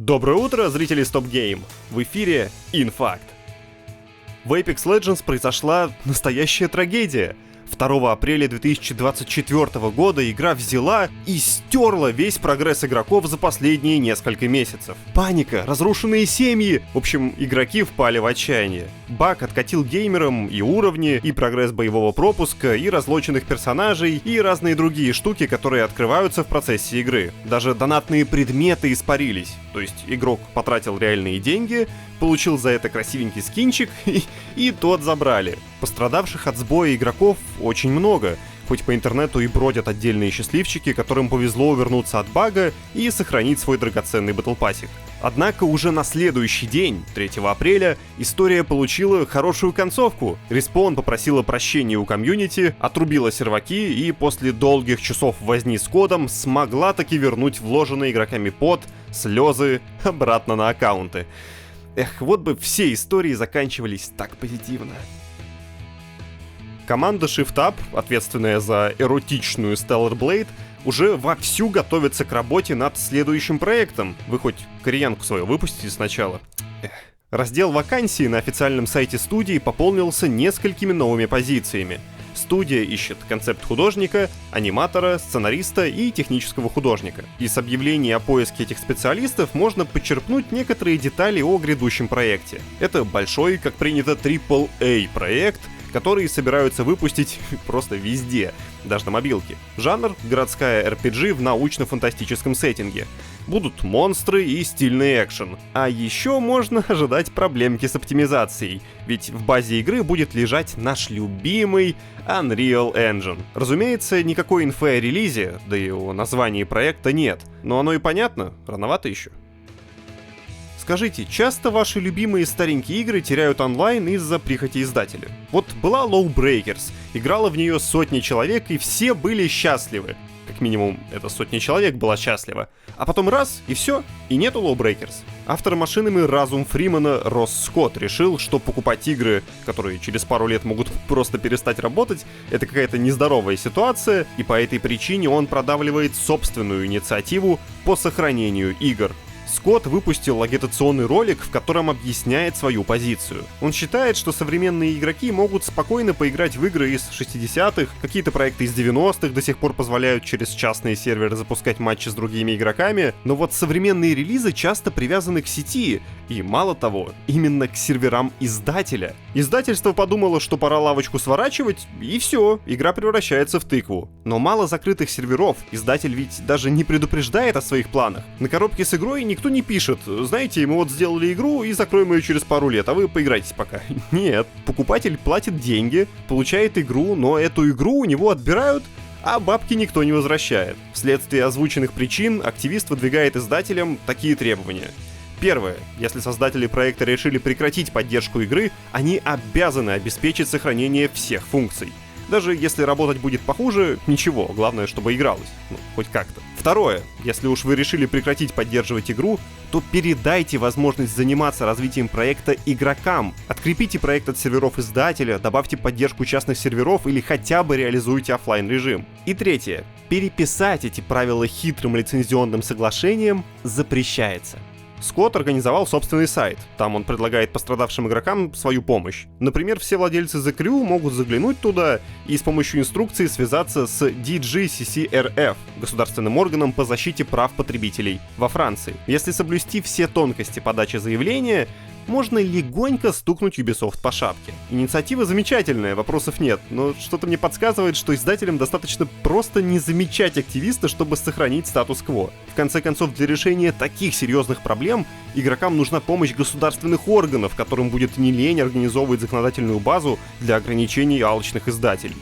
Доброе утро, зрители Stop Game! В эфире InFact. В Apex Legends произошла настоящая трагедия. 2 апреля 2024 года игра взяла и стерла весь прогресс игроков за последние несколько месяцев. Паника, разрушенные семьи. В общем, игроки впали в отчаяние. Баг откатил геймерам и уровни, и прогресс боевого пропуска, и разлоченных персонажей, и разные другие штуки, которые открываются в процессе игры. Даже донатные предметы испарились. То есть игрок потратил реальные деньги, получил за это красивенький скинчик, и тот забрали. Пострадавших от сбоя игроков очень много, хоть по интернету и бродят отдельные счастливчики, которым повезло увернуться от бага и сохранить свой драгоценный батлпассик. Однако уже на следующий день, 3 апреля, история получила хорошую концовку. Respawn попросила прощения у комьюнити, отрубила серваки и после долгих часов возни с кодом смогла таки вернуть вложенный игроками пот, слезы обратно на аккаунты. Эх, вот бы все истории заканчивались так позитивно. Команда Shift Up, ответственная за эротичную Stellar Blade, уже вовсю готовится к работе над следующим проектом. Вы хоть кореянку свою выпустите сначала? Раздел вакансий на официальном сайте студии пополнился несколькими новыми позициями. Студия ищет концепт-художника, аниматора, сценариста и технического художника. Из объявлений о поиске этих специалистов можно подчерпнуть некоторые детали о грядущем проекте. Это большой, как принято, AAA проект, которые собираются выпустить просто везде, даже на мобилке. Жанр — городская RPG в научно-фантастическом сеттинге. Будут монстры и стильный экшен. А еще можно ожидать проблемки с оптимизацией, ведь в базе игры будет лежать наш любимый Unreal Engine. Разумеется, никакой инфы о релизе, да и о названии проекта нет, но оно и понятно, рановато еще. Скажите, часто ваши любимые старенькие игры теряют онлайн из-за прихоти издателя? Вот была Lawbreakers, играло в нее сотни человек и все были счастливы. Как минимум, эта сотня человек была счастлива. А потом раз, и все, и нету Lawbreakers. Автор машинами разум Фримана Росс Скотт решил, что покупать игры, которые через пару лет могут просто перестать работать, это какая-то нездоровая ситуация, и по этой причине он продавливает собственную инициативу по сохранению игр. Скотт выпустил агитационный ролик, в котором объясняет свою позицию. Он считает, что современные игроки могут спокойно поиграть в игры из 60-х, какие-то проекты из 90-х до сих пор позволяют через частные серверы запускать матчи с другими игроками, но вот современные релизы часто привязаны к сети, и мало того, именно к серверам издателя. Издательство подумало, что пора лавочку сворачивать, и все, игра превращается в тыкву. Но мало закрытых серверов, издатель ведь даже не предупреждает о своих планах. На коробке с игрой никто не пишет: знаете, мы вот сделали игру и закроем ее через пару лет, а вы поиграйтесь пока. Нет, покупатель платит деньги, получает игру, но эту игру у него отбирают, а бабки никто не возвращает. Вследствие озвученных причин активист выдвигает издателям такие требования. Первое. Если создатели проекта решили прекратить поддержку игры, они обязаны обеспечить сохранение всех функций. Даже если работать будет похуже, ничего, главное, чтобы игралось. Хоть как-то. Второе. Если уж вы решили прекратить поддерживать игру, то передайте возможность заниматься развитием проекта игрокам. Открепите проект от серверов издателя, добавьте поддержку частных серверов или хотя бы реализуйте офлайн режим. И третье. Переписать эти правила хитрым лицензионным соглашением запрещается. Скотт организовал собственный сайт. Там он предлагает пострадавшим игрокам свою помощь. Например, все владельцы The Crew могут заглянуть туда и с помощью инструкции связаться с DGCCRF, государственным органом по защите прав потребителей во Франции. Если соблюсти все тонкости подачи заявления, можно легонько стукнуть Ubisoft по шапке. Инициатива замечательная, вопросов нет, но что-то мне подсказывает, что издателям достаточно просто не замечать активиста, чтобы сохранить статус-кво. В конце концов, для решения таких серьезных проблем игрокам нужна помощь государственных органов, которым будет не лень организовывать законодательную базу для ограничений алчных издателей.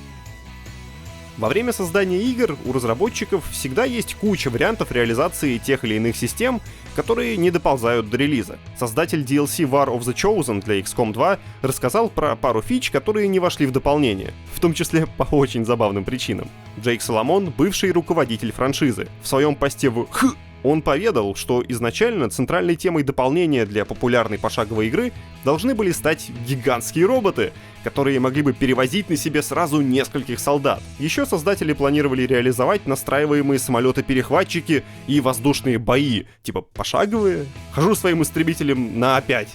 Во время создания игр у разработчиков всегда есть куча вариантов реализации тех или иных систем, которые не доползают до релиза. Создатель DLC War of the Chosen для XCOM 2 рассказал про пару фич, которые не вошли в дополнение, в том числе по очень забавным причинам. Джейк Соломон — бывший руководитель франшизы. В своем посте в Он поведал, что изначально центральной темой дополнения для популярной пошаговой игры должны были стать гигантские роботы, которые могли бы перевозить на себе сразу нескольких солдат. Еще создатели планировали реализовать настраиваемые самолеты-перехватчики и воздушные бои, типа пошаговые. Хожу своим истребителем на А5.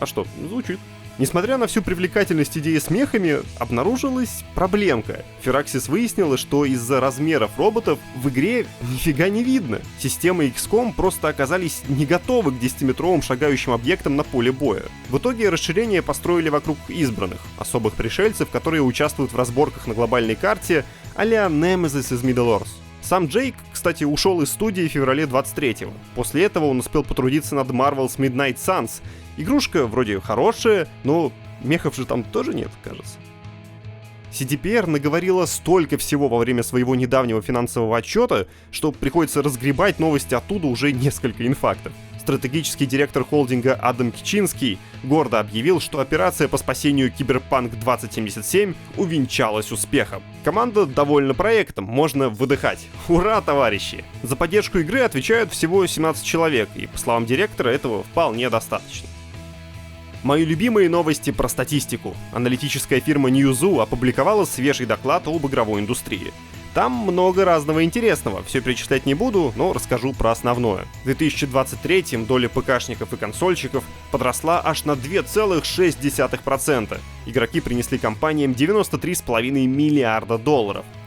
А что, звучит. Несмотря на всю привлекательность идеи с мехами, обнаружилась проблемка. Firaxis выяснила, что из-за размеров роботов в игре нифига не видно. Системы XCOM просто оказались не готовы к 10-метровым шагающим объектам на поле боя. В итоге расширение построили вокруг избранных, особых пришельцев, которые участвуют в разборках на глобальной карте а-ля Nemesis из Middle-earth. Сам Джейк, кстати, ушел из студии в феврале 23-го. После этого он успел потрудиться над Marvel's Midnight Suns. Игрушка вроде хорошая, но мехов же там тоже нет, кажется. CDPR наговорила столько всего во время своего недавнего финансового отчета, что приходится разгребать новости оттуда уже несколько инфактов. Стратегический директор холдинга Адам Кичинский гордо объявил, что операция по спасению Cyberpunk 2077 увенчалась успехом. Команда довольна проектом, можно выдыхать. Ура, товарищи! За поддержку игры отвечают всего 17 человек, и, по словам директора, этого вполне достаточно. Мои любимые новости про статистику. Аналитическая фирма Newzoo опубликовала свежий доклад об игровой индустрии. Там много разного интересного, все перечислять не буду, но расскажу про основное. В 2023-м доля ПКшников и консольщиков подросла аж на 2,6%. Игроки принесли компаниям $93,5 миллиарда.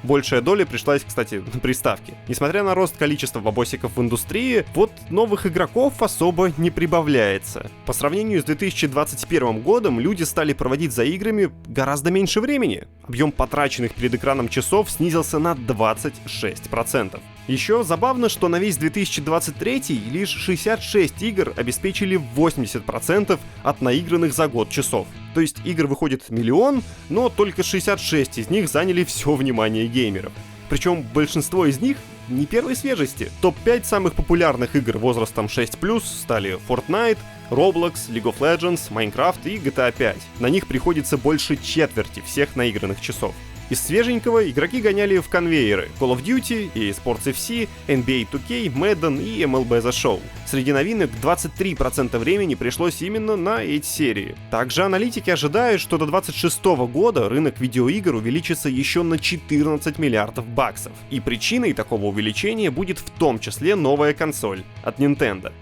Большая доля пришлась, кстати, на приставки. Несмотря на рост количества бабосиков в индустрии, вот новых игроков особо не прибавляется. По сравнению с 2021 годом люди стали проводить за играми гораздо меньше времени. Объем потраченных перед экраном часов снизился на 26%. Еще забавно, что на весь 2023 лишь 66 игр обеспечили 80% от наигранных за год часов. То есть игр выходит миллион, но только 66 из них заняли все внимание геймеров. Причем большинство из них не первой свежести. Топ-5 самых популярных игр возрастом 6+, стали Fortnite, Roblox, League of Legends, Minecraft и GTA 5. На них приходится больше четверти всех наигранных часов. Из свеженького игроки гоняли в конвейеры Call of Duty, EA Sports FC, NBA 2K, Madden и MLB The Show. Среди новинок 23% времени пришлось именно на эти серии. Также аналитики ожидают, что до 2026 года рынок видеоигр увеличится еще на 14 миллиардов баксов. И причиной такого увеличения будет в том числе новая консоль от Nintendo.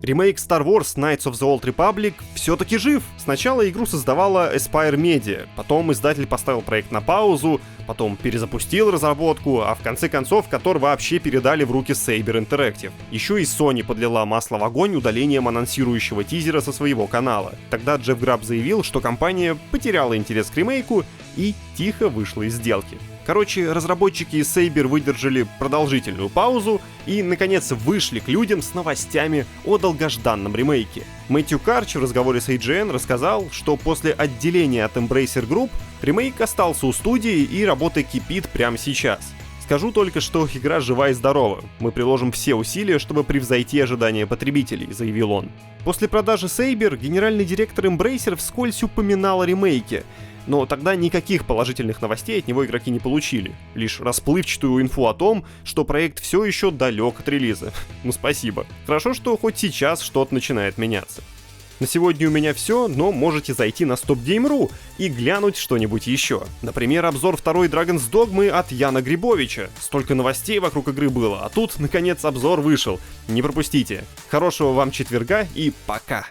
Ремейк Star Wars Knights of the Old Republic все-таки жив. Сначала игру создавала Aspyr Media, потом издатель поставил проект на паузу, потом перезапустил разработку, а в конце концов Котор вообще передали в руки Saber Interactive. Еще и Sony подлила масло в огонь удалением анонсирующего тизера со своего канала. Тогда Джефф Граб заявил, что компания потеряла интерес к ремейку и тихо вышла из сделки. Короче, разработчики из Saber выдержали продолжительную паузу и, наконец, вышли к людям с новостями о долгожданном ремейке. Мэтью Карч в разговоре с IGN рассказал, что после отделения от Embracer Group ремейк остался у студии и работа кипит прямо сейчас. Скажу только, что игра жива и здорова. Мы приложим все усилия, чтобы превзойти ожидания потребителей, заявил он. После продажи Saber генеральный директор Embracer вскользь упоминал о ремейке. Но тогда никаких положительных новостей от него игроки не получили. Лишь расплывчатую инфу о том, что проект все еще далек от релиза. Ну спасибо. Хорошо, что хоть сейчас что-то начинает меняться. На сегодня у меня все, но можете зайти на StopGame.ru и глянуть что-нибудь еще. Например, обзор второй Dragon's Dogma от Яна Грибовича. Столько новостей вокруг игры было, а тут, наконец, обзор вышел. Не пропустите. Хорошего вам четверга и пока!